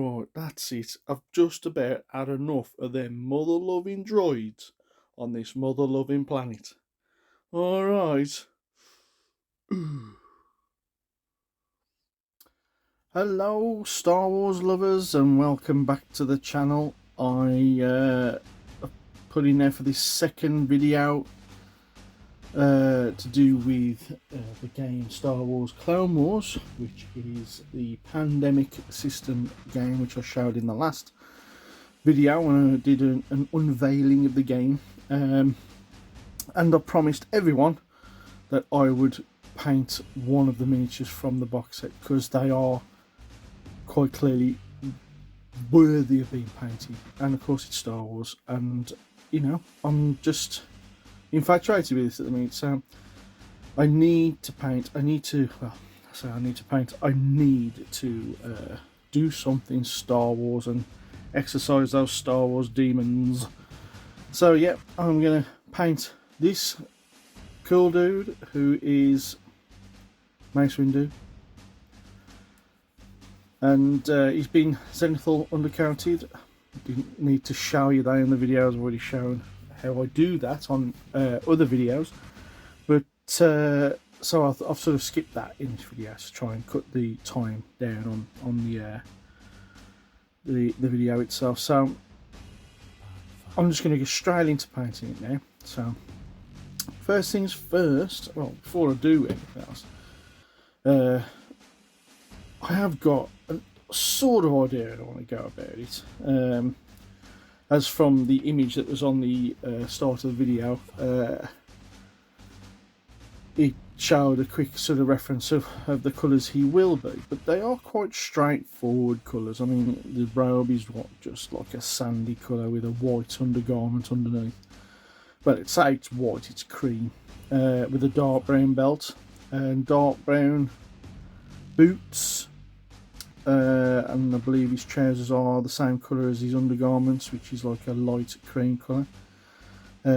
Right, that's it. I've just about had enough of them mother-loving droids on this mother-loving planet. Alright. Hello, Star Wars lovers, and welcome back to the channel. I put in there for this second video to do with the game Star Wars Clone Wars, which is the pandemic system game which I showed in the last video when I did an unveiling of the game, and I promised everyone that I would paint one of the miniatures from the box set because they are quite clearly worthy of being painted, and of course it's Star Wars, and you know, I'm just infatuated with this at the minute. So I need to paint. I need to do something Star Wars and exercise those Star Wars demons. So yeah, I'm gonna paint this cool dude who is Mace Windu, and he's been zenithal undercounted. Didn't need to show you that in the videos. I've already shown how I do that on other videos, but so I've sort of skipped that in this video to try and cut the time down on the video itself. So I'm just going to go straight into painting it now. So first things first, well, before I do anything else, I have got a sort of idea how I want to go about it. As from the image that was on the start of the video, it showed a quick sort of reference of the colours he will be, but they are quite straightforward colours. I mean, the robe is just like a sandy colour with a white undergarment underneath. Well, it's white, it's cream, with a dark brown belt and dark brown boots. And I believe his trousers are the same colour as his undergarments, which is like a light cream colour.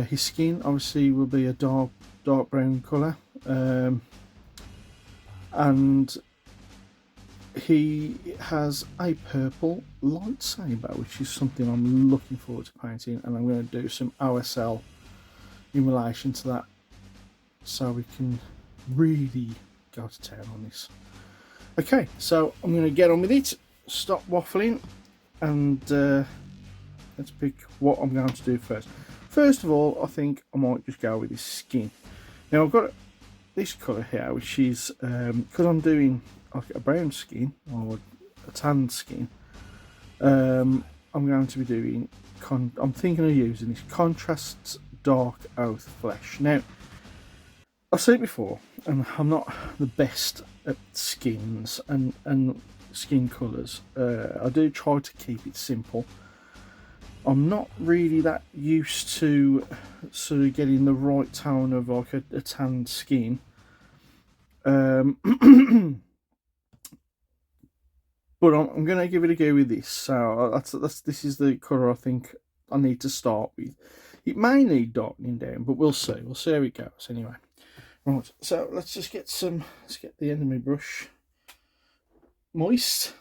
His skin obviously will be a dark brown colour, and he has a purple lightsaber, which is something I'm looking forward to painting, and I'm going to do some OSL in relation to that, so we can really go to town on this. Okay, so I'm going to get on with it, stop waffling, and let's pick what I'm going to do first. First of all, I think I might just go with this skin. Now I've got this colour here, which is, because I'm doing like a brown skin, or a tan skin, I'm going to be doing, I'm thinking of using this Contrasts Dark Oath Flesh. Now, I've said it before, and I'm not the best at skins and skin colours. I do try to keep it simple. I'm not really that used to sort of getting the right tone of like a tanned skin. But I'm going to give it a go with this. So this is the colour I think I need to start with. It may need darkening down, but we'll see. We'll see how it goes anyway. Right, so let's get the end of my brush moist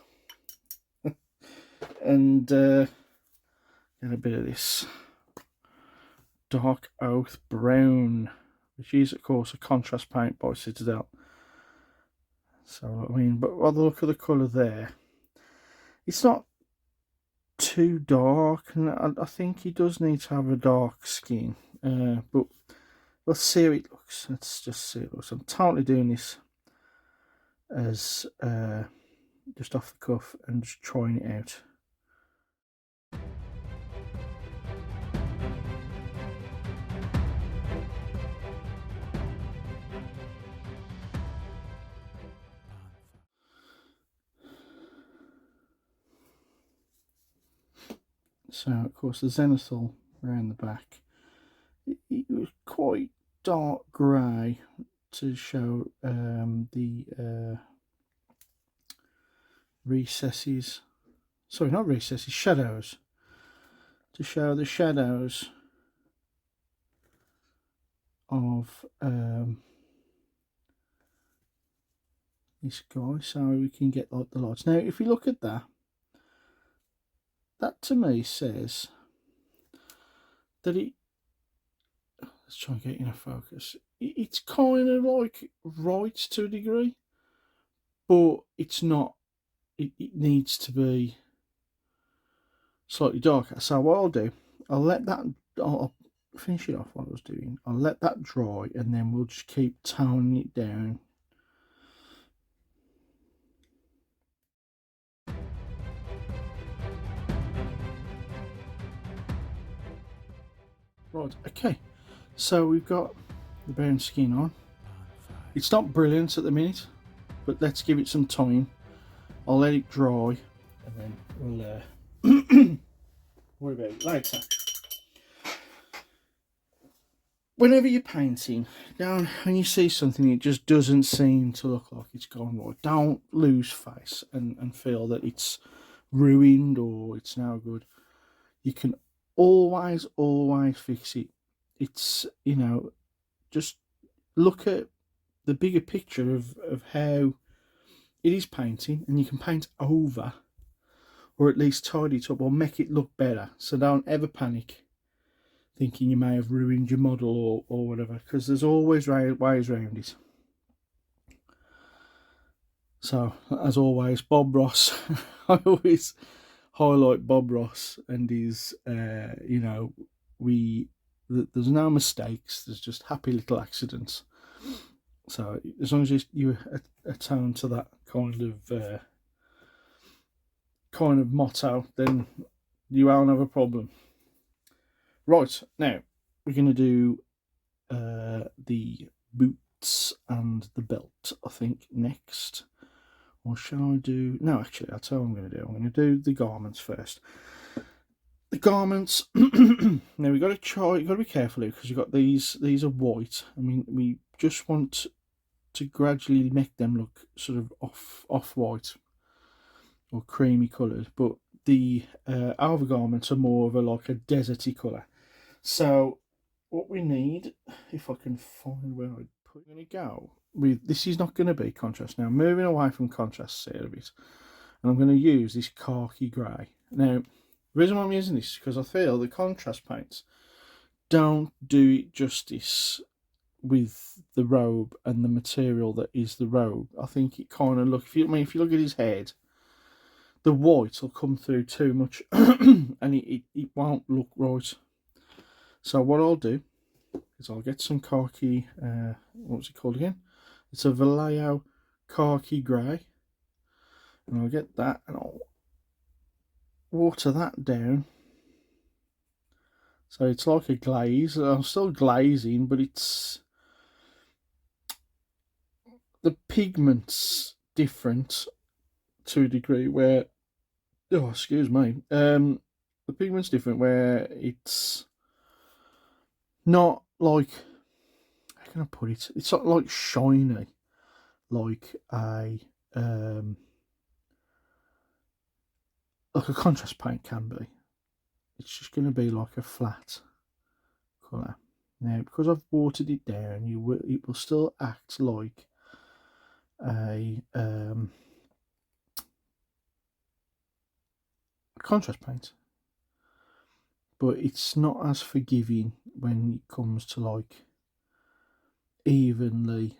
and get a bit of this Dark Oath Brown, which is of course a contrast paint by Citadel. So I mean, but by the look of the colour there, it's not too dark, and I think he does need to have a dark skin, but let's see how it looks. Let's just see how it looks. I'm totally doing this as just off the cuff and just trying it out. So of course the zenithal around the back, it was quite dark grey to show the recesses, sorry, not recesses, shadows, to show the shadows of this guy, so we can get like the lights. Now if you look at that, that to me says that let's try and get in a focus. It's kind of like right to a degree, but it's not. It needs to be slightly darker. So what I'll do, I'll finish it off what I was doing. I'll let that dry, and then we'll just keep toning it down. Right, okay. So we've got the brown skin on. It's not brilliant at the minute, but let's give it some time. I'll let it dry, and then we'll worry about it later. Whenever you're painting, when you see something it just doesn't seem to look like it's gone right, don't lose face and feel that it's ruined or it's now good. You can always fix it. It's, you know, just look at the bigger picture of how it is painting, and you can paint over, or at least tidy it up or make it look better. So don't ever panic thinking you may have ruined your model or whatever, because there's always ways around it. So as always, Bob Ross, I always highlight Bob Ross and his, you know, there's no mistakes, there's just happy little accidents. So as long as you atone to that kind of motto, then you won't have a problem. Right, now we're going to do the boots and the belt, I think, next. Or shall I do... No, actually, I'll tell you what I'm going to do. I'm going to do the garments first. The garments... Now, we've got to be careful here, because you've got these are white. I mean, we just want to gradually make them look sort of off-white or creamy coloured, but the outer garments are more of like a deserty colour. So what we need, if I can find where I put it, I'm going to go with, this is not going to be contrast. Now, moving away from contrast here a bit, and I'm going to use this khaki grey. Now, the reason why I'm using this is because I feel the contrast paints don't do it justice with the robe and the material that is the robe. I think it kind of look, if you look at his head, the white will come through too much and it won't look right. So what I'll do is I'll get some khaki, what's it called again? It's a Vallejo khaki grey. And I'll get that and I'll water that down. So it's like a glaze. I'm still glazing, but it's... the pigment's different to a degree where... Oh, excuse me. The pigment's different where it's not like, how can I put it? It's not like shiny, like a contrast paint can be. It's just going to be like a flat colour. Now, because I've watered it down, it will still act like a contrast paint, but it's not as forgiving when it comes to like evenly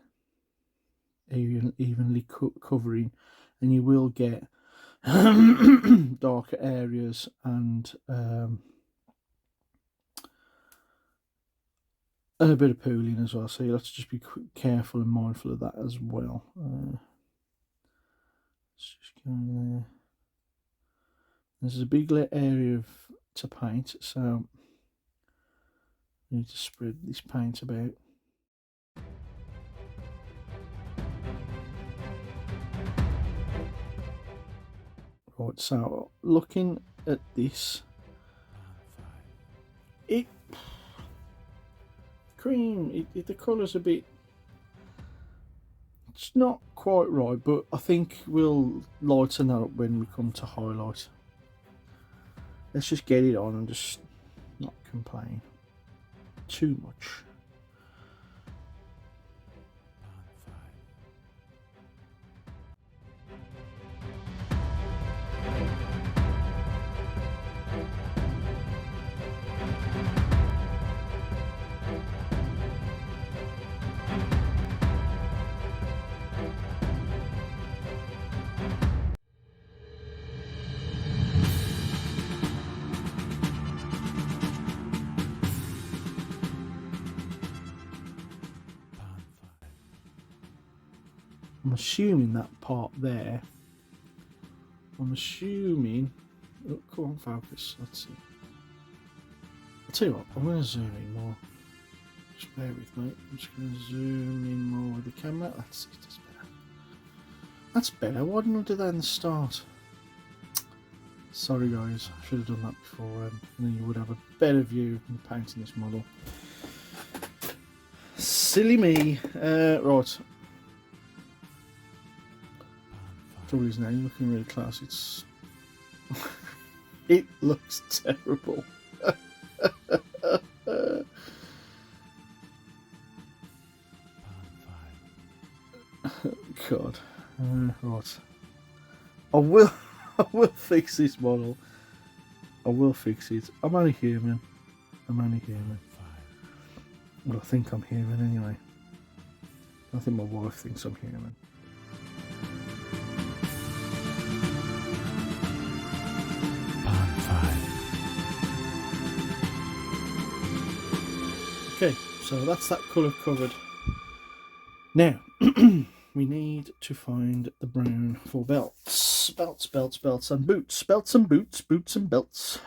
covering, and you will get darker areas and a bit of pooling as well, so you'll have to just be careful and mindful of that as well. Let's just go there. There's a big area to paint, so you need to spread this paint about. Right, so looking at this, the colour's a bit, it's not quite right, but I think we'll lighten that up when we come to highlight. Let's just get it on and just not complain too much. I'm assuming that part there. I'm assuming. Oh, come on, focus. Let's see. I'll tell you what. I'm going to zoom in more. Just bear with me. I'm just going to zoom in more with the camera. That's it. That's better. That's better. Why didn't I do that in the start? Sorry, guys. I should have done that before, and then you would have a better view of me painting this model. Silly me. Right. Trouble is now you're looking really close. It's it looks terrible. God. Right. I will fix this model. I will fix it. I'm only human. Well, I think I'm human anyway. I think my wife thinks I'm human. Okay, so that's that colour covered. Now, we need to find the brown for belts. Belts and boots. Belts and boots, boots and belts.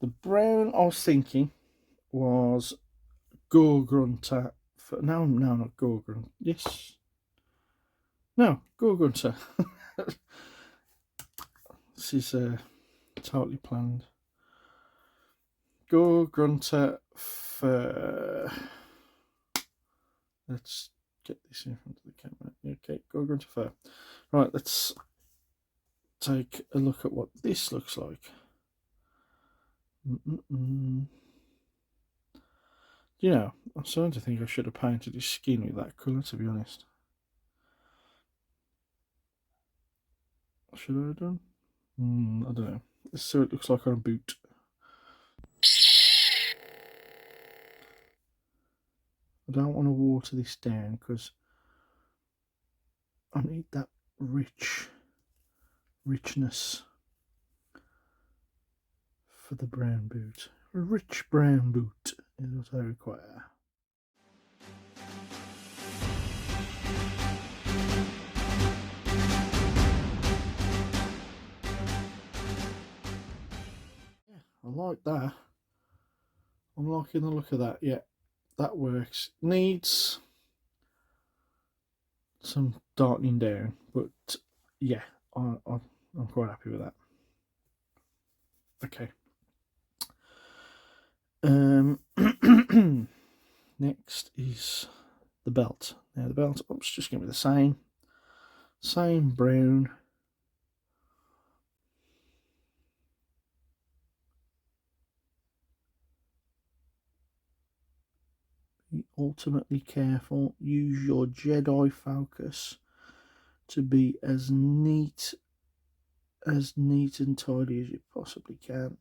The brown I was thinking was Gore-Grunter. No, not Gore-Grunter. Yes. No, Gore-Grunter. This is totally planned. Gore-Grunter fur. Let's get this in front of the camera. Okay, Gore-Grunter fur. Right, let's take a look at what this looks like. You know, I'm starting to think I should have painted his skin with that colour, to be honest. Should I have done? I don't know. Let's see what it looks like on a boot. I don't want to water this down because I need that richness for the brown boot. A rich brown boot is what I require. Yeah, I like that. I'm liking the look of that. Yeah, that works. Needs some darkening down, but yeah, I'm quite happy with that. Okay. Next is the belt. Now the belt, oops, just going to be the same brown. Be ultimately careful. Use your Jedi focus to be as neat and tidy as you possibly can.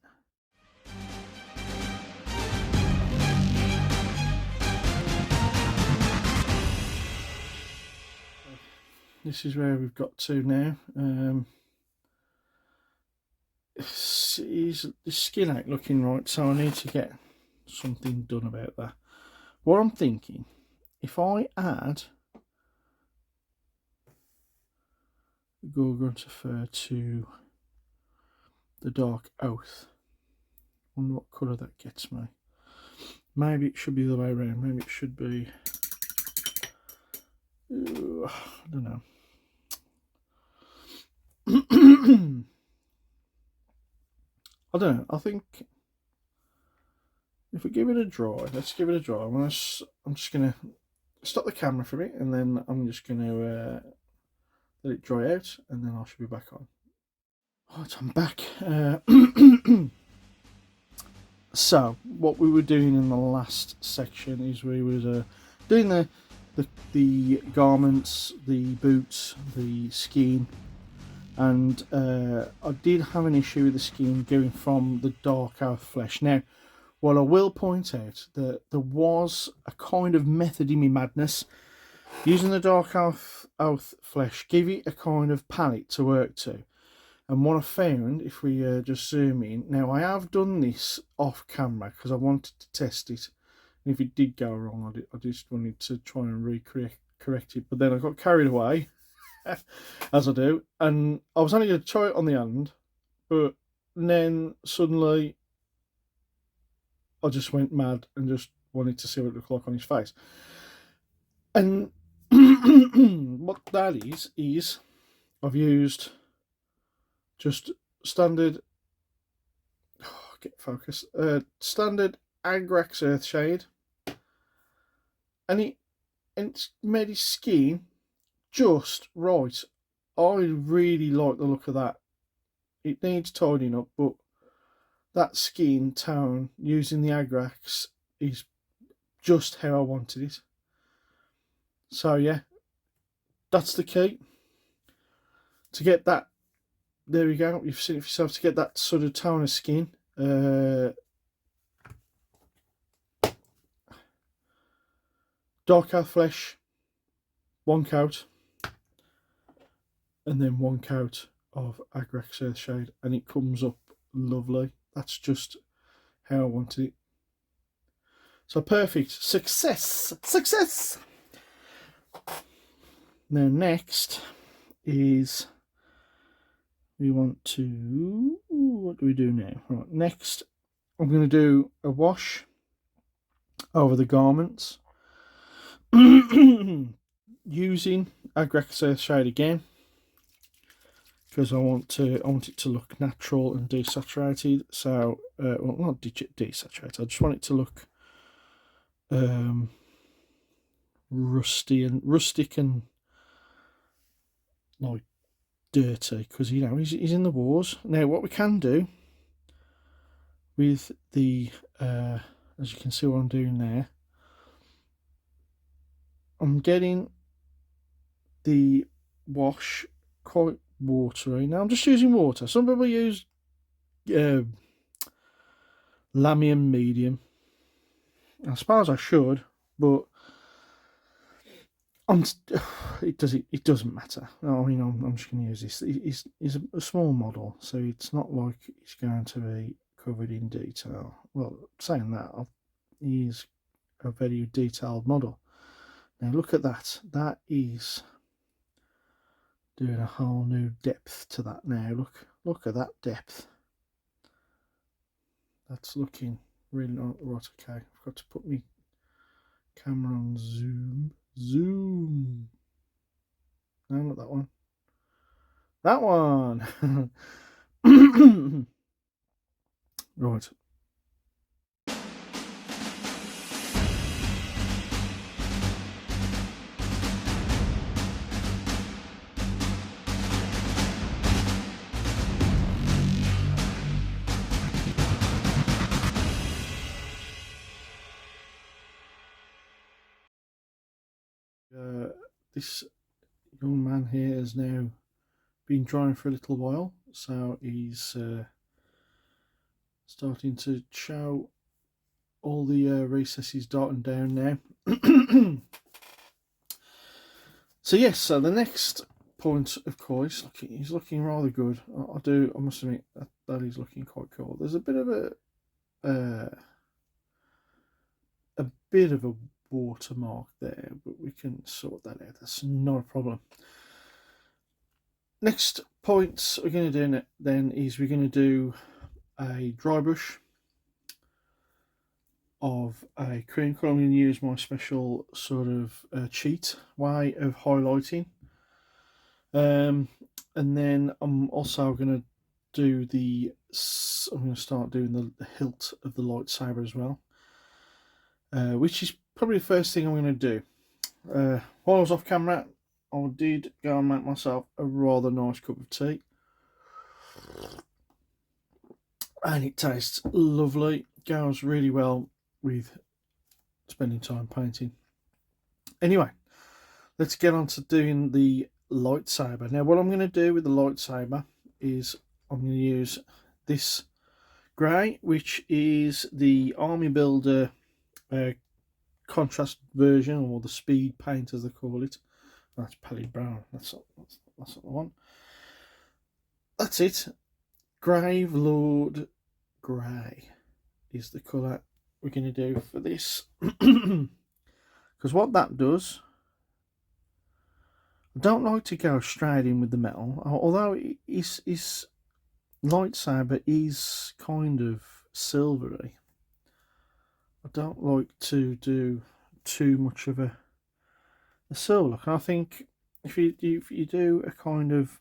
This is where we've got to now. The skin ain't looking right, so I need to get something done about that. What I'm thinking, if I add the Gore-Grunter fur to the dark oath, I wonder what colour that gets me. Maybe it should be the other way around. Maybe it should be, I don't know. I don't know. I think if we give it a dry, let's give it a dry. I'm just gonna stop the camera for a bit, and then I'm just gonna let it dry out, and then I should be back on. Right, I'm back. So what we were doing in the last section is we were doing the garments, the boots, the skin, and I did have an issue with the skin going from the dark oath flesh. Now, what I will point out that there was a kind of method in my madness. Using the dark oath flesh give it a kind of palette to work to. And what I found, if we just zoom in, now I have done this off camera because I wanted to test it. And if it did go wrong, I just wanted to try and recreate correct it. But then I got carried away, as I do, and I was only going to try it on the hand, but then suddenly I just went mad and just wanted to see what it looked like on his face. And what that is I've used just standard, get focus, standard Agrax Earthshade, and it's made his skin just right. I really like the look of that. It needs tidying up, but that skin tone using the Agrax is just how I wanted it. So yeah, that's the key. To get that, there we go, you've seen it for yourself, to get that sort of tone of skin. Dark Earth Flesh, one coat, and then one coat of Agrax Earthshade, and it comes up lovely. That's just how I wanted it. So perfect. Success! Success! Now next is, we want to, what do we do now? Right, next I'm going to do a wash over the garments using Agrax Earthshade again, because I want it to look natural and desaturated. So well, not desaturated, I just want it to look rustic and like dirty, because you know he's in the wars. Now what we can do with the as you can see what I'm doing there, I'm getting the wash quite watery. Now I'm just using water. Some people use Lamium medium. I suppose I should, but it doesn't matter. I mean, I'm just going to use this. It's a small model, so it's not like it's going to be covered in detail. Well, saying that, he's a very detailed model. Now look at that. That is doing a whole new depth to that. Now look at that depth. That's looking really nice. Right, okay. I've got to put my camera on zoom. No, not that one. That one. Right. This young man here has now been drying for a little while, so he's starting to show all the recesses darting down now. So yes, so the next point, of course, he's looking rather good. I must admit that he's looking quite cool. There's a bit of a watermark there, but we can sort that out. That's not a problem. Next points we're going to do then is we're going to do a dry brush of a cream colour. I'm going to use my special sort of cheat way of highlighting, and then I'm also going to do I'm going to start doing the hilt of the lightsaber as well, which is probably the first thing I'm going to do. While I was off camera, I did go and make myself a rather nice cup of tea, and it tastes lovely. Goes really well with spending time painting. Anyway, let's get on to doing the lightsaber. Now what I'm going to do with the lightsaber is I'm going to use this grey, which is the Army Builder contrast version, or the speed paint as they call it. That's pallid brown. That's not the one. That's it. Grave Lord Grey is the colour we're going to do for this. Because what that does I don't like to go straight in with the metal, although his lightsaber is kind of silvery. I don't like to do too much of a silver look. And I think if you do a kind of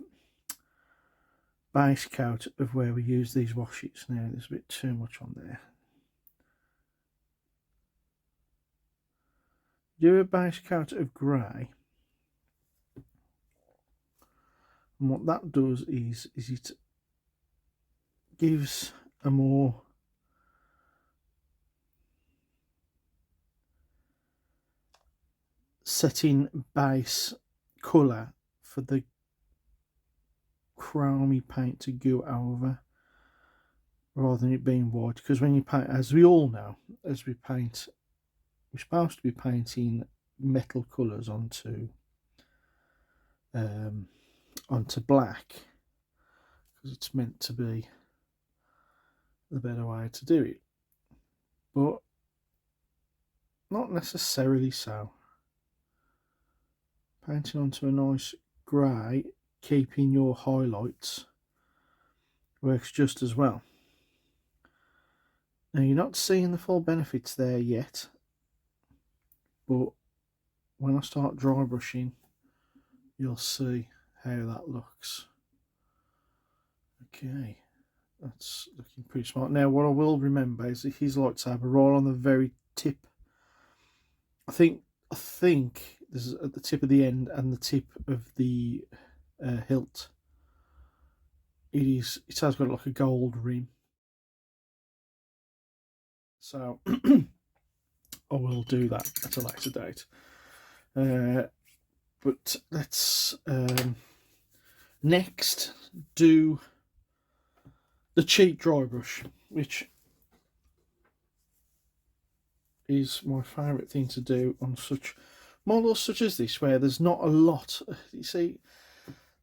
base coat of where we use these washes, now there's a bit too much on there. Do a base coat of grey, and what that does is it gives a more setting base colour for the chromy paint to go over, rather than it being white. Because when you paint, as we all know, as we paint, we're supposed to be painting metal colours onto black, because it's meant to be the better way to do it, but not necessarily so. Painting onto a nice grey, keeping your highlights, works just as well. Now, you're not seeing the full benefits there yet, but when I start dry brushing, you'll see how that looks. Okay, that's looking pretty smart. Now, what I will remember is that his lightsaber right on the very tip. I think this is at the tip of the end and the tip of the hilt. It has got like a gold rim. So I will do that at a later date. But let's next do the cheap dry brush, which is my favourite thing to do on such models such as this, where there's not a lot. You see,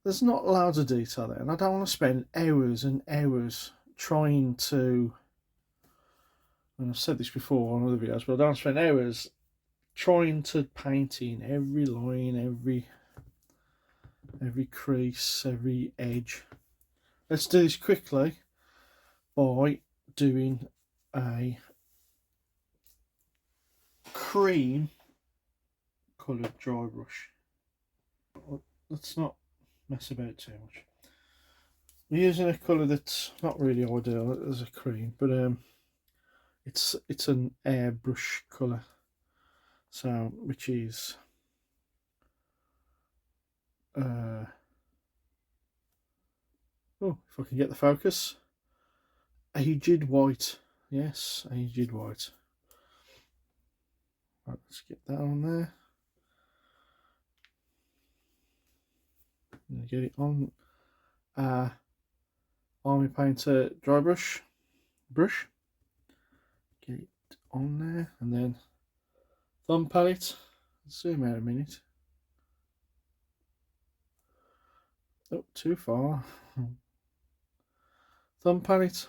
there's not loads of detail there, and I don't want to spend hours and hours trying to, and I've said this before on other videos, but I don't want to spend hours trying to paint in every line, every crease, every edge. Let's do this quickly by doing a cream coloured dry brush. Let's not mess about too much. We're using a colour that's not really ideal as a cream, but it's an airbrush colour, so which is oh, if I can get the focus, aged white. Yes, aged white. Right, let's get that on there. Get it on Army Painter dry brush. Get it on there, and then thumb palette. Zoom out a minute. Oh, too far. Thumb palette.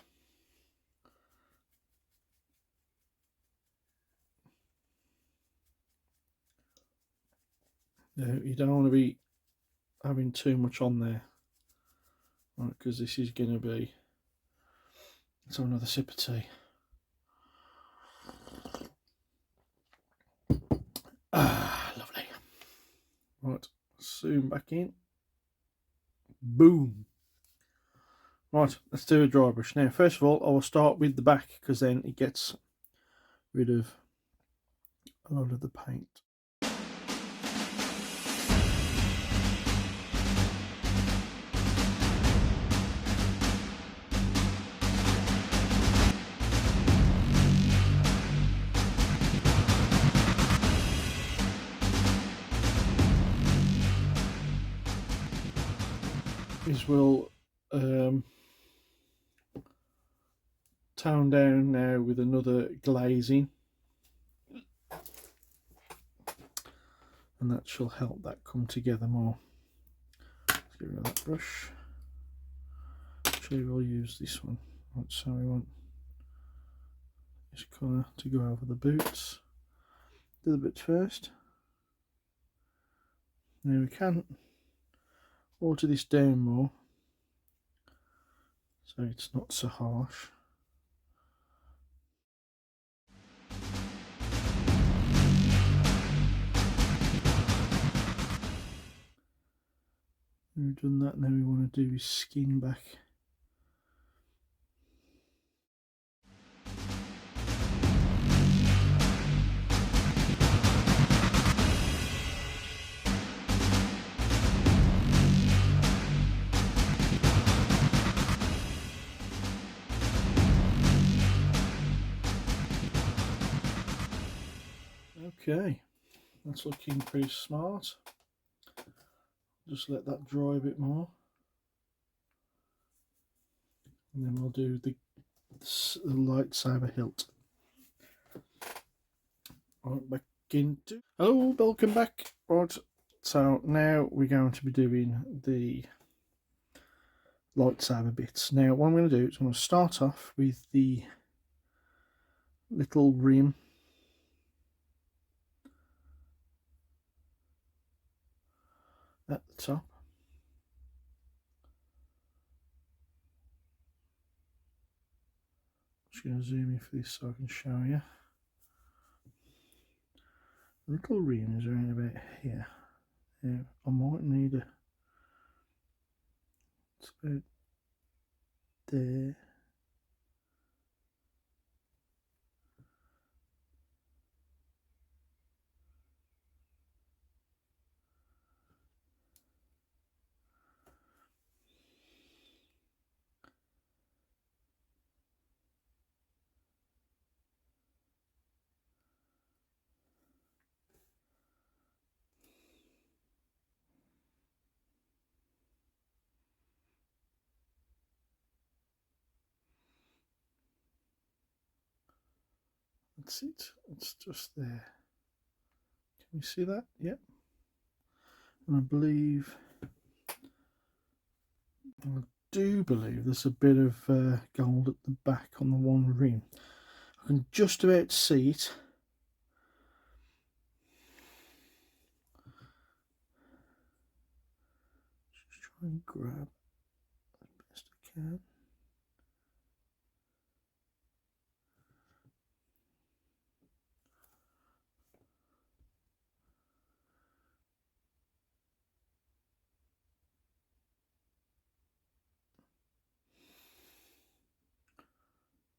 No, you don't want to be having too much on there, right? Because this is going to be. Let's have another sip of tea. Ah, lovely. Right, zoom back in. Boom. Right, let's do a dry brush. Now, first of all, I will start with the back, because then it gets rid of a lot of the paint. Is we'll tone down now with another glazing, and that shall help that come together more. Let's get rid of that brush. Actually, we'll use this one. Right, so we want this colour to go over the boots. Do the boots first. Now we can water this down more so it's not so harsh. We've done that, now we want to do his skin back. Okay, that's looking pretty smart. Just let that dry a bit more, and then we'll do the lightsaber hilt. Right, back into. Hello, welcome back. Right, so now we're going to be doing the lightsaber bits. Now, what I'm going to do is I'm going to start off with the little rim at the top. Just going to zoom in for this so I can show you. The little rim is around about here. Now, I might need a. It's about there. That's it. It's just there. Can you see that? Yep. And I believe, I do believe there's a bit of gold at the back on the one rim. I can just about see it. Just try and grab as best I can.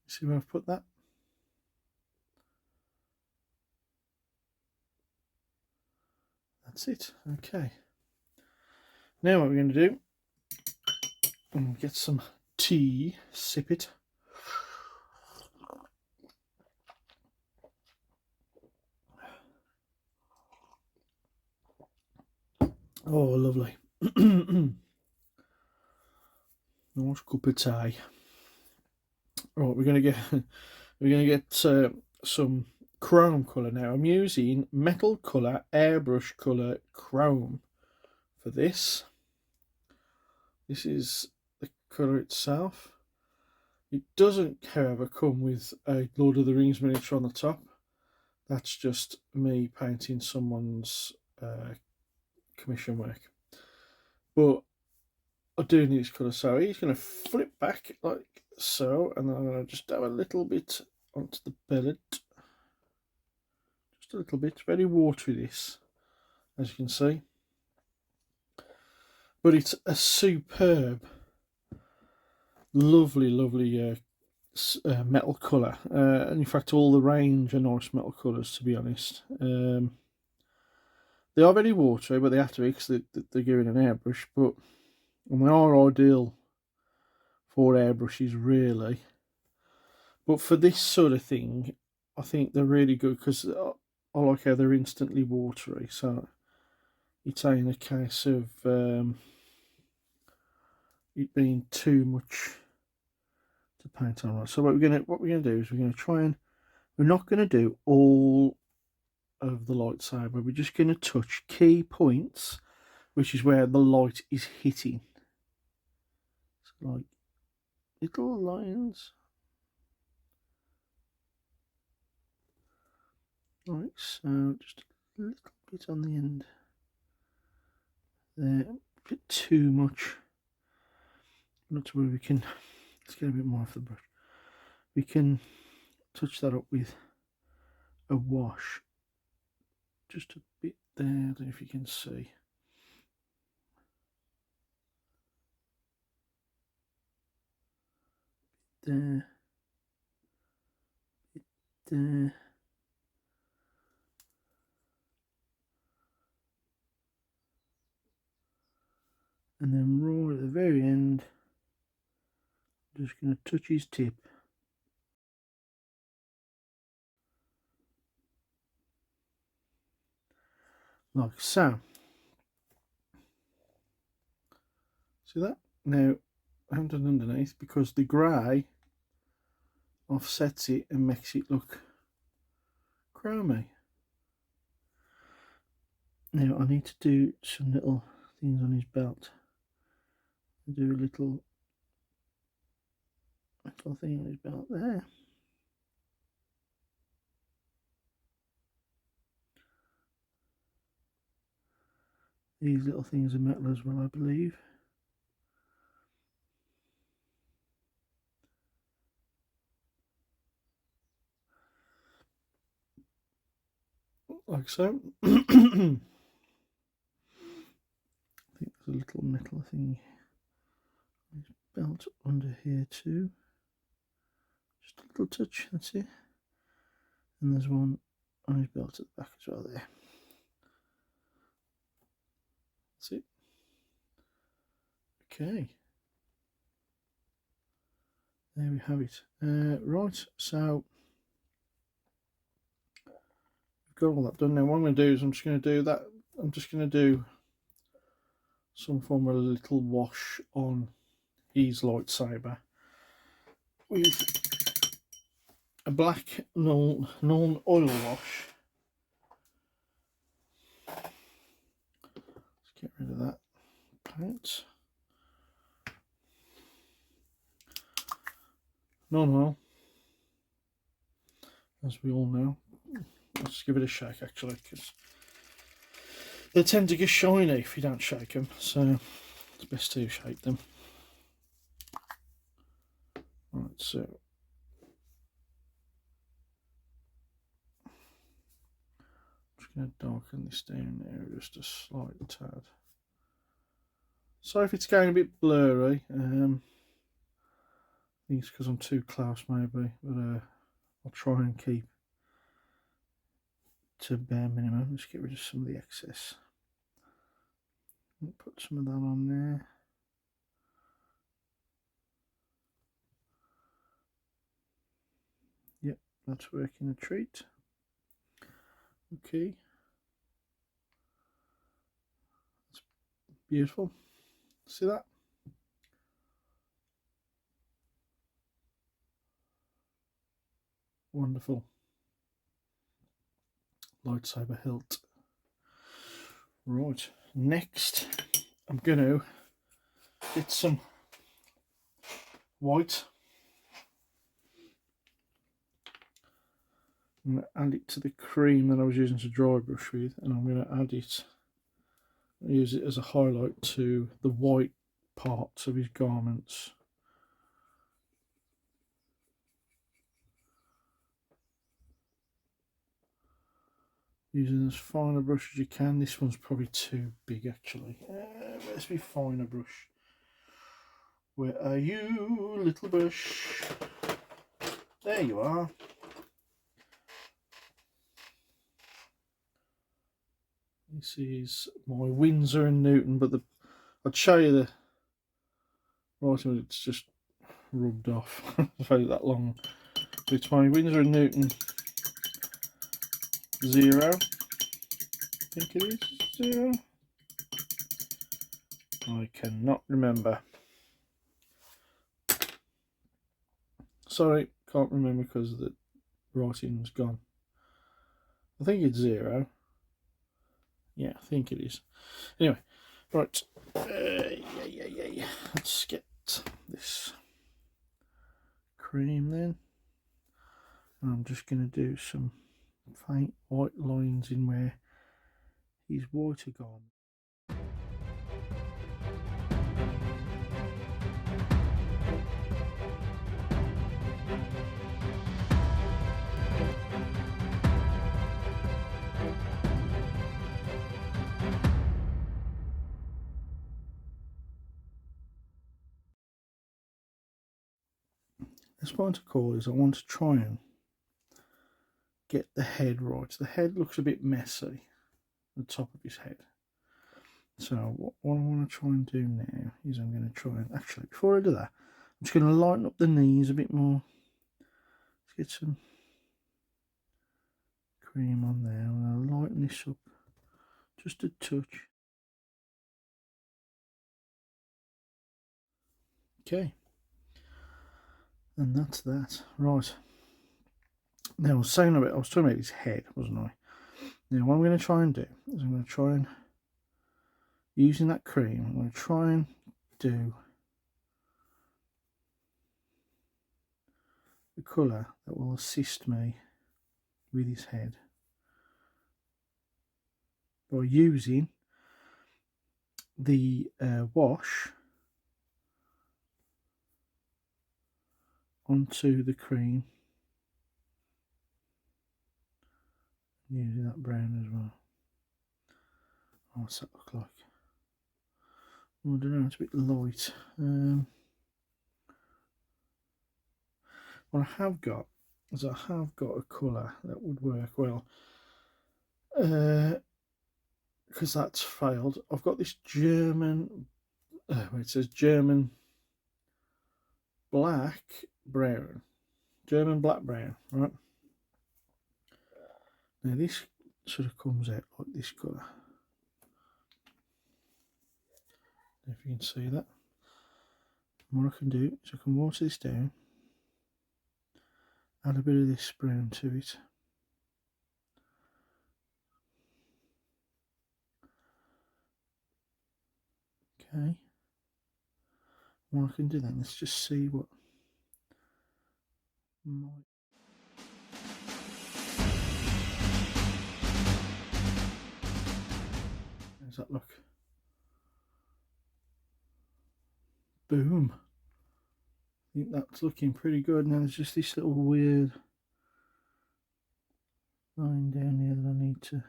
See where I've put that? That's it. Okay. Now what we're going to do, get some tea, sip it. Oh, lovely. Nice cup of tea. Right, we're going to get some chrome colour now. I'm using metal colour, airbrush colour chrome for this. This is the colour itself. It doesn't, however, come with a Lord of the Rings miniature on the top. That's just me painting someone's commission work. But I do need this colour, so he's going to flip back like so, and then I'm going to just have a little bit onto the billet. Just a little bit, very watery this, as you can see. But it's a superb, lovely, lovely metal colour. And in fact, all the range are nice metal colours, to be honest. They are very watery, but they have to be because they're giving an airbrush. But and they are ideal for airbrushes, really. But for this sort of thing, I think they're really good because I like how they're instantly watery. So it's ain't a case of it being too much to paint on. So what we're gonna do is we're gonna try and we're not gonna do all of the lightsaber. We're just gonna touch key points, which is where the light is hitting. So like little lines. Right, so just a little bit on the end there. a bit too much. Not to worry, we can, let's get a bit more off the brush. We can touch that up with a wash. Just a bit there, I don't know if you can see. There. There. And then right at the very end, I'm just going to touch his tip. Like so. See that? Now, I haven't done underneath because the grey offsets it and makes it look chromy. Now I need to do some little things on his belt. I'll do a little thing on his belt there. These little things are metal as well, I believe. Like so. I think there's a little metal thing on his belt under here too. Just a little touch, that's it. And there's one on his belt at the back as well there. That's it. Okay. There we have it. Right, so we've got all that done. Now what I'm going to do is I'm just going to do some form of a little wash on his lightsaber with a black non-oil wash. Let's get rid of that paint. Non-oil, as we all know. Let's give it a shake actually, because they tend to get shiny if you don't shake them, so it's best to shake them. Right, so I'm just going to darken this down now just a slight tad. So if it's going a bit blurry, I think it's because I'm too close maybe, but I'll try and keep to bare minimum. Let's get rid of some of the excess. Put some of that on there. Yep, that's working a treat. Okay. That's beautiful. See that? Wonderful. Lightsaber hilt. Right, next I'm going to get some white. I'm going to add it to the cream that I was using to dry brush with, and I'm going to add it, use it as a highlight to the white parts of his garments. Using as fine a brush as you can. This one's probably too big actually. Where's my finer brush? Where are you, little brush? There you are. This is my Windsor and Newton, but I'd show you the writing, but it's just rubbed off. I've had it that long. But it's my Windsor and Newton 0. I think it is 0. I cannot remember. Sorry, can't remember because the writing's gone. I think it's 0. Yeah, I think it is. Anyway, right. Yeah. Let's get this cream then. And I'm just going to do some faint white lines in where his white are gone. this point of call is I want to try and get the head right. The head looks a bit messy, the top of his head. So what I want to try and do now is I'm going to try and, actually before I do that, I'm just going to lighten up the knees a bit more. Let's get some cream on there. I'm going to lighten this up just a touch. Okay, and that's that. Right. Now I was talking about his head, wasn't I? Now what I'm going to try and do is I'm going to try and, using that cream, I'm going to try and do the colour that will assist me with his head by using the wash onto the cream, using that brown as well. What's that look like? Oh, I don't know, it's a bit light. What I have got is I have got a colour that would work well, because that's failed. I've got this German, it says German black brown, German black brown, right? Now this sort of comes out like this colour. If you can see that. And what I can do is I can water this down, add a bit of this brown to it. Okay. What I can do then, let's just see what might. How does that look? Boom. I think that's looking pretty good. Now there's just this little weird line down here that I need to.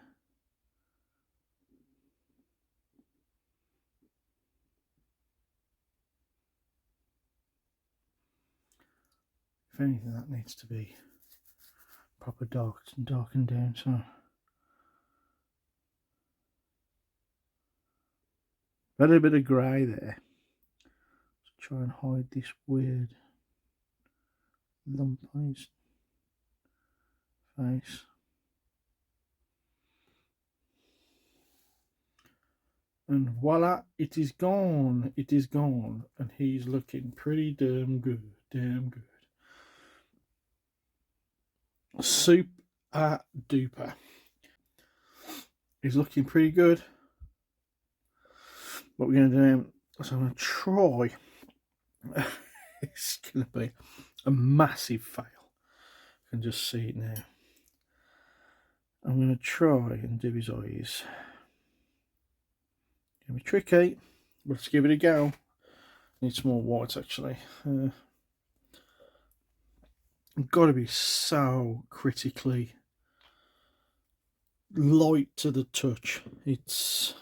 If anything, that needs to be proper darkened down. So got a bit of grey there. Let's try and hide this weird lump on his face. And voila, it is gone. It is gone. And he's looking pretty damn good. Damn good. Super duper. He's looking pretty good. What we're going to do now is I'm going to try. It's going to be a massive fail. You can just see it now. I'm going to try and do his eyes. It's going to be tricky, but let's give it a go. Need some more white actually. I've got to be so critically light to the touch. It's,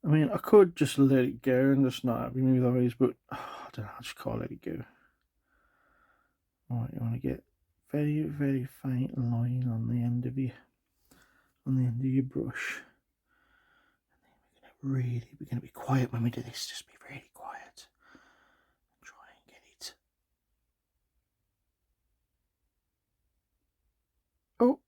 I mean, I could just let it go and just not have him with eyes, but I don't know, I just can't let it go. Alright, you want to get very, very faint line on the end of your brush. And then we're going to be quiet when we do this. Just be really quiet. Try and get it. Oh.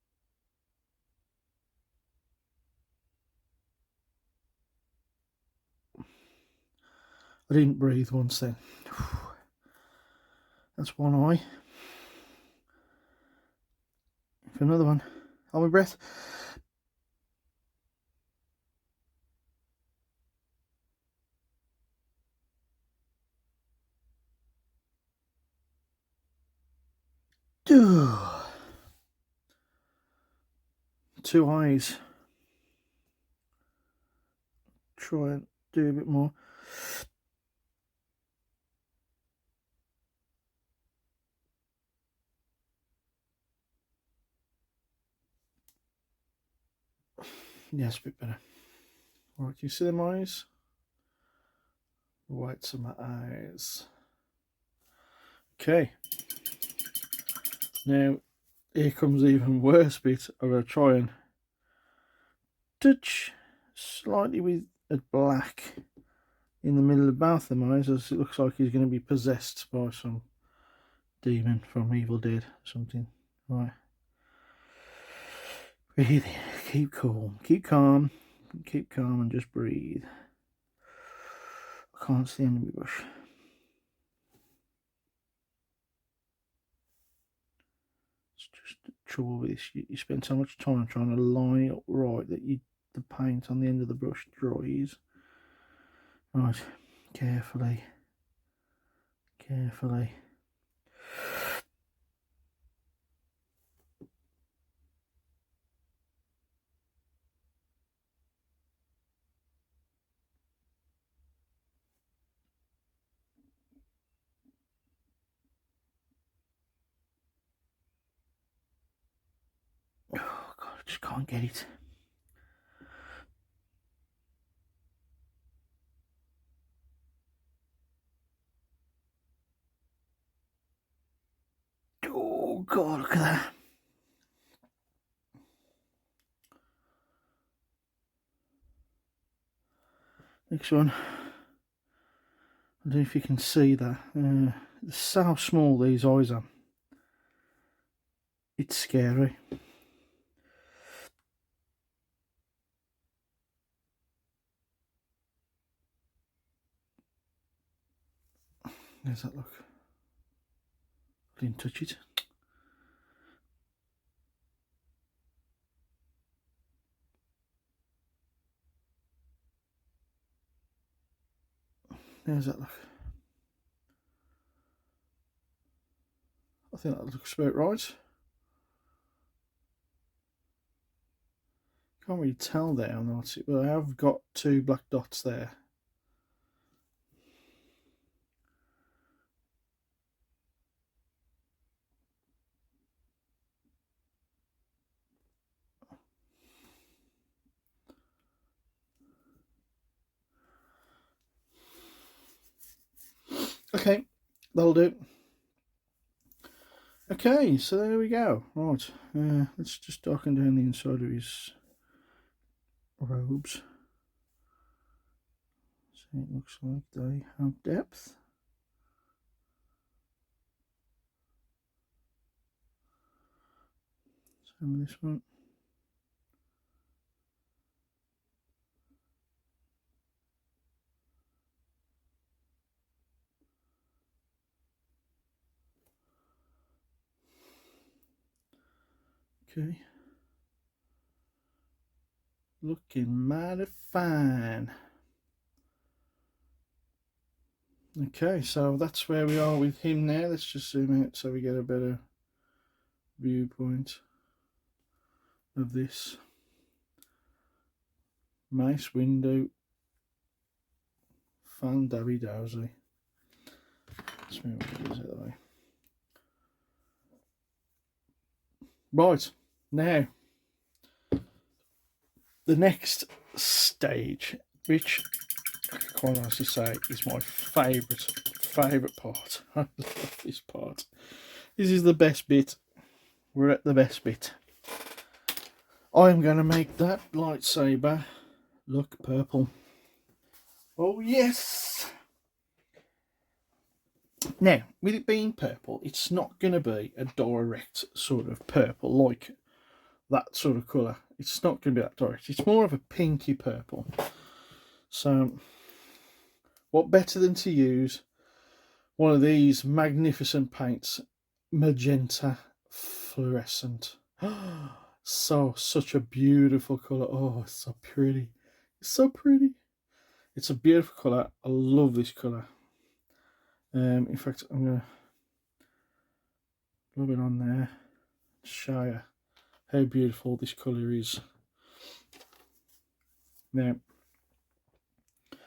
I didn't breathe once then. That's one eye. For another one. Hold my breath. Two eyes. Try and do a bit more. Yes, a bit better. Alright, can you see them eyes? Whites of my eyes. Okay. Now, here comes the even worse bit. I'm going to try and touch slightly with a black in the middle of both of my eyes, as it looks like he's going to be possessed by some demon from Evil Dead or something. Right. Breathe in. Keep calm. Keep calm. Keep calm and just breathe. I can't see any brush. It's just the trouble with this. You spend so much time trying to line it up right that the paint on the end of the brush dries. Right. Carefully. Carefully. Oh God, I just can't get it. Oh God, look at that. Next one. I don't know if you can see that. It's how small these eyes are. It's scary. There's that look. I didn't touch it. There's that look. I think that looks about right. Can't really tell there on that, but I have got 2 black dots there. Okay, that'll do. Okay, so there we go. Right, let's just darken down the inside of his robes. So it looks like they have depth. Same with this one. Okay. Looking mighty fine. Okay, so that's where we are with him now. Let's just zoom out so we get a better viewpoint of this. Mace Windu. Fan Dabby Dowsy. Let's move these out of the way. Right, now the next stage, which I can quite honestly say is my favourite part. I love this part. This is the best bit. We're at the best bit. I'm going to make that lightsaber look purple. Oh yes! Now, with it being purple, it's not going to be a direct sort of purple like that sort of colour. It's not going to be that direct. It's more of a pinky purple. So, what better than to use one of these magnificent paints, magenta fluorescent. Such a beautiful colour. Oh, it's so pretty. It's so pretty. It's a beautiful colour. I love this colour. In fact, I'm going to rub it on there to show you how beautiful this colour is. Now, I'm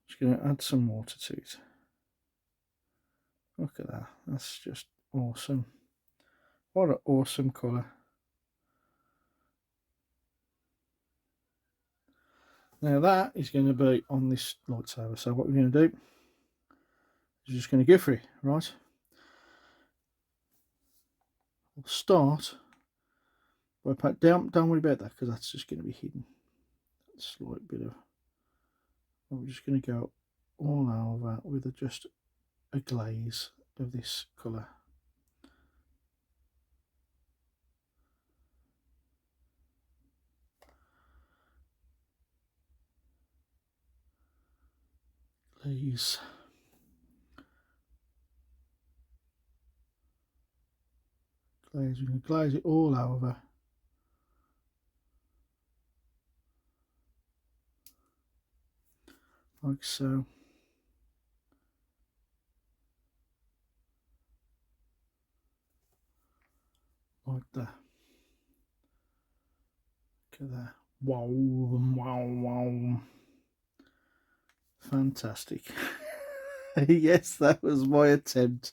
just going to add some water to it. Look at that. That's just awesome. What an awesome colour. Now that is going to be on this lightsaber. So what we're going to do is just going to go for it, right? I'll start by don't worry about that because that's just going to be hidden. Slight bit of. I'm just going to go all over with just a glaze of this colour. Glaze. Glaze. We're going to glaze it all over. Like so. Like that. Look at that. Wow, wow, wow. Fantastic. Yes, that was my attempt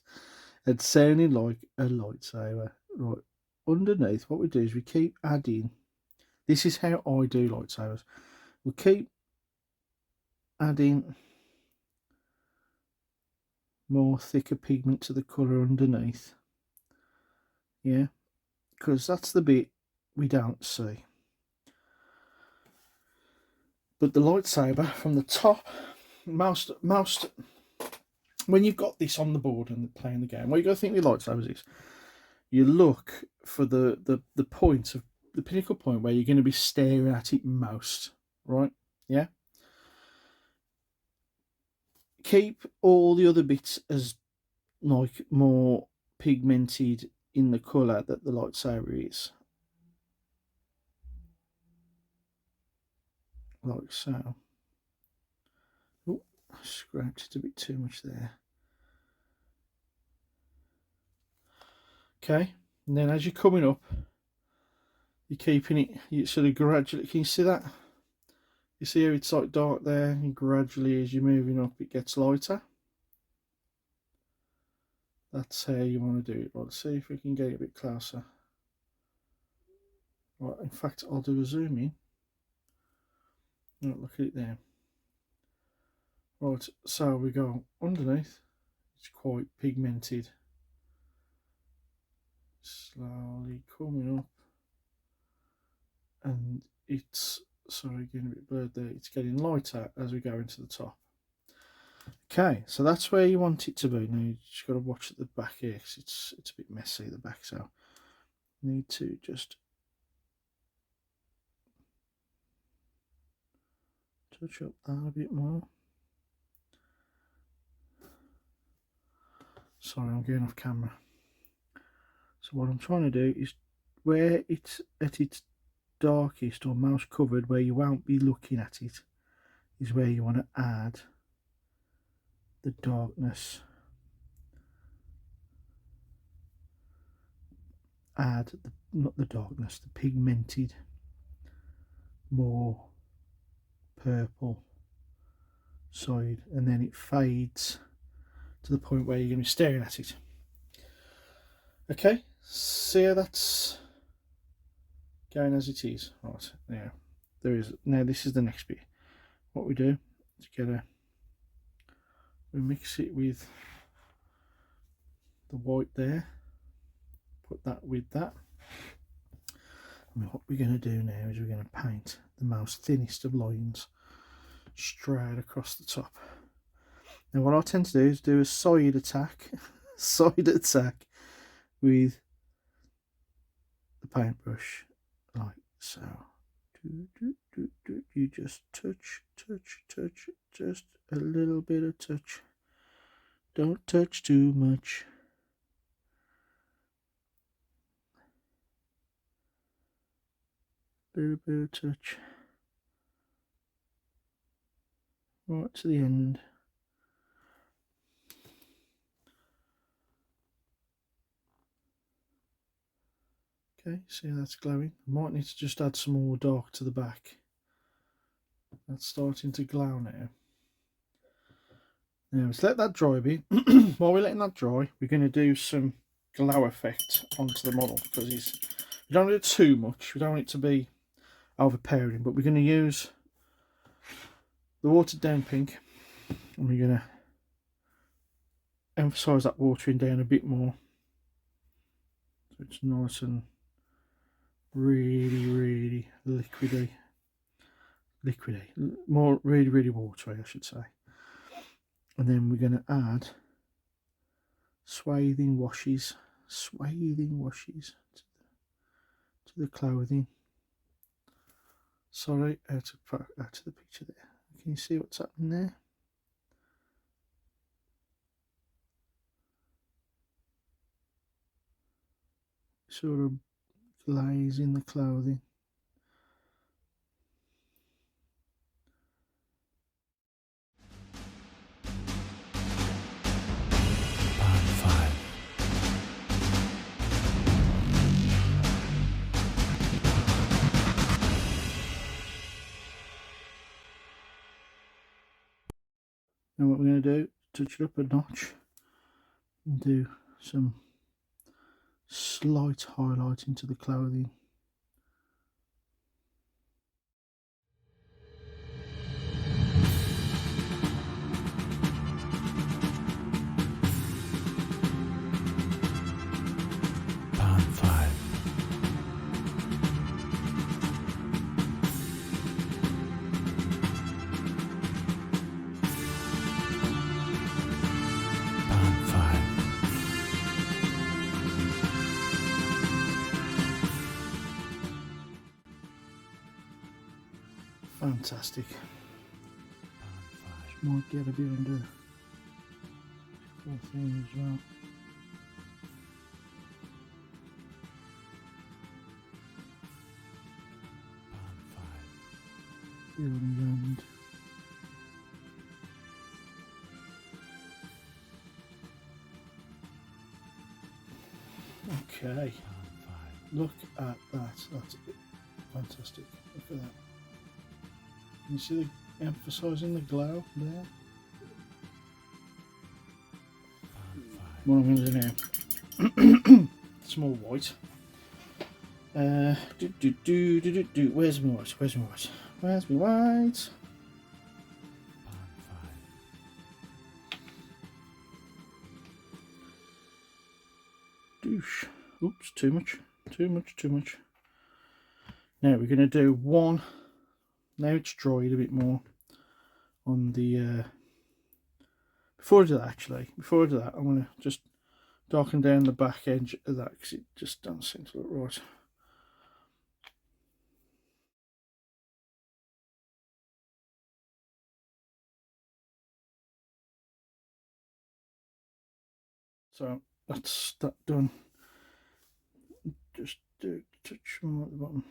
at sounding like a lightsaber. Right, underneath, what we do is we keep adding. This is how I do lightsabers. We keep adding more thicker pigment to the colour underneath. Yeah, because that's the bit we don't see. But the lightsaber from the top, most when you've got this on the board and playing the game, what you got to think with lightsabers is you look for the point of the pinnacle point where you're going to be staring at it most, right? Yeah. Keep all the other bits as like more pigmented in the colour that the lightsaber is, like so. Oh, I scratched it a bit too much there. Okay, and then as you're coming up, you're keeping it, you sort of gradually, can you see that? You see how it's like dark there, and gradually as you're moving up it gets lighter. That's how you want to do it. Let's see if we can get it a bit closer. Right, in fact I'll do a zoom in. Right, look at it there. Right, so we go underneath, it's quite pigmented. Slowly coming up, and it's, sorry, getting a bit blurred there, it's getting lighter as we go into the top. Okay, so that's where you want it to be. Now you just got to watch at the back here because it's a bit messy at the back, so need to just touch up that a bit more. Sorry, I'm going off camera. So what I'm trying to do is where it's at its darkest or mouse covered, where you won't be looking at it, is where you want to add the darkness. Add the, not the darkness, the pigmented, more purple side, and then it fades to the point where you're going to be staring at it. Okay, see how that's going as it is. Right, now there is, now this is the next bit. What we do together, we mix it with the white there, put that with that, and what we're going to do now is we're going to paint the most thinnest of lines straight across the top. Now what I tend to do is do a side attack with the paintbrush, like so. You just touch, just a little bit of touch. Don't touch too much. Little bit of touch. Right to the end. Okay, see how that's glowing? I might need to just add some more dark to the back. That's starting to glow now. Now let's let that dry a bit. While we're letting that dry, we're going to do some glow effect onto the model, because we don't want it too much. We don't want it to be overpowering, but we're going to use the watered down pink, and we're going to emphasize that watering down a bit more. So it's nice and really liquidy, more really watery, I should say. And then we're going to add swathing washes to the clothing. Sorry, out of the picture there. Can you see what's happening there? Sort of glazing the clothing. Now what we're going to do, touch it up a notch and do some slight highlighting to the clothing. Fantastic. Just might get a bit under the whole thing as well. Here on the end. Okay. Look at that. That's fantastic. Look at that. You see the emphasising the glow there? What I'm going to do now, some more white. Where's my white? Where's my white? Where's my white? Douche. Oops, too much. Now we're going to do one. Now it's dried a bit more on the before I do that I'm going to just darken down the back edge of that because it just doesn't seem to look right. So that's that done. Just do a touch more at the bottom.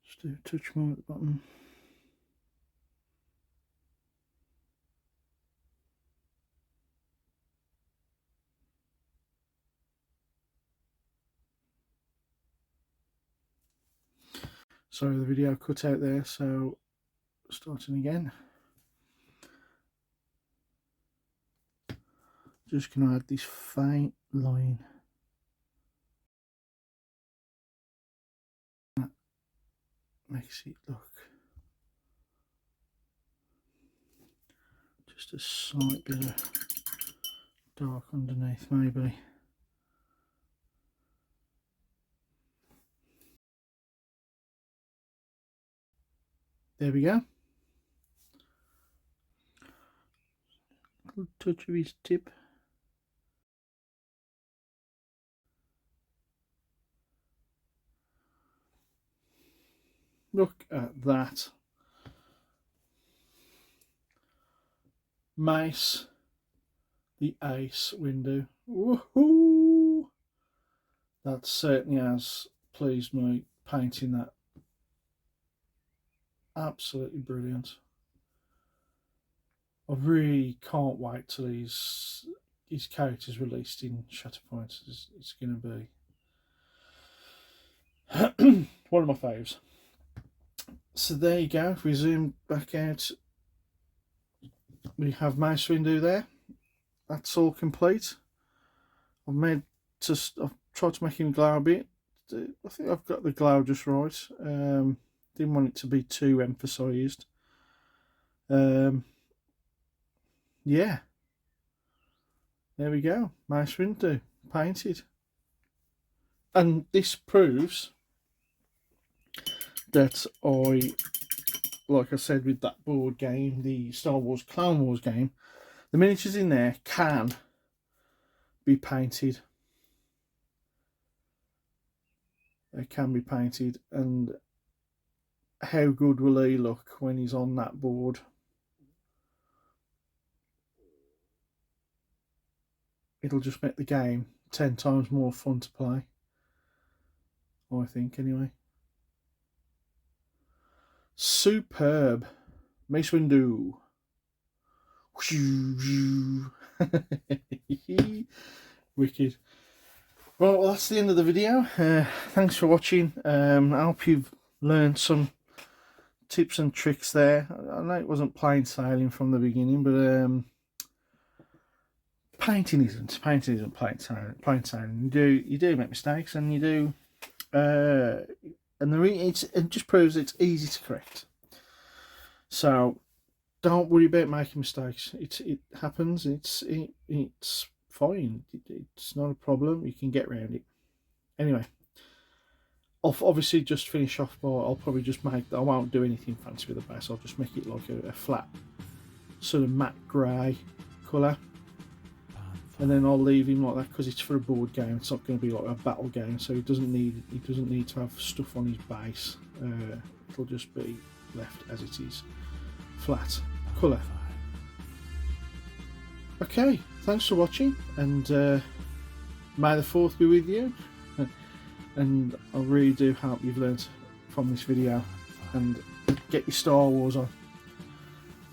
Just do a touch more at the bottom. Sorry, the video cut out there, so starting again. Just gonna add this faint line. That makes it look just a slight bit of dark underneath, maybe. There we go. Little touch of his tip. Look at that. Mace, the Ace Windu. Woohoo! That certainly has pleased me, painting that. Absolutely brilliant. I really can't wait till his character's released in Shatterpoint. It's going to be one of my faves. So there you go. If we zoom back out, we have Mace Windu there. That's all complete. I've tried to make him glow a bit. I think I've got the glow just right. Didn't want it to be too emphasised. Yeah. There we go. Mace Windu painted. And this proves that like I said with that board game, the Star Wars Clone Wars game, the miniatures in there can be painted. They can be painted, and how good will he look when he's on that board? It'll just make the game 10 times more fun to play, I think, anyway. Superb. Mace Windu. Wicked. Well, that's the end of the video. Thanks for watching. I hope you've learned some tips and tricks there. I know it wasn't plain sailing from the beginning, but painting isn't plain sailing. You do make mistakes, and you do, and it just proves it's easy to correct. So don't worry about making mistakes. It happens. It's fine. It's not a problem. You can get around it. Anyway, I'll obviously just finish off by, I'll probably just make, I won't do anything fancy with the base. I'll just make it like a flat sort of matte grey colour, and then I'll leave him like that because it's for a board game. It's not going to be like a battle game, so he doesn't need to have stuff on his base. It'll just be left as it is, flat colour. Okay, thanks for watching, and may the 4th be with you. And I really do hope you've learnt from this video and get your Star Wars on.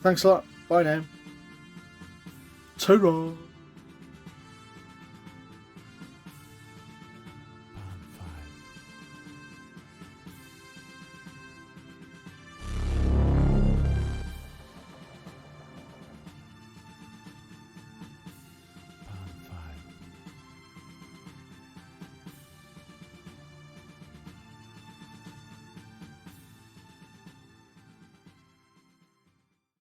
Thanks a lot. Bye now. Ta-ra.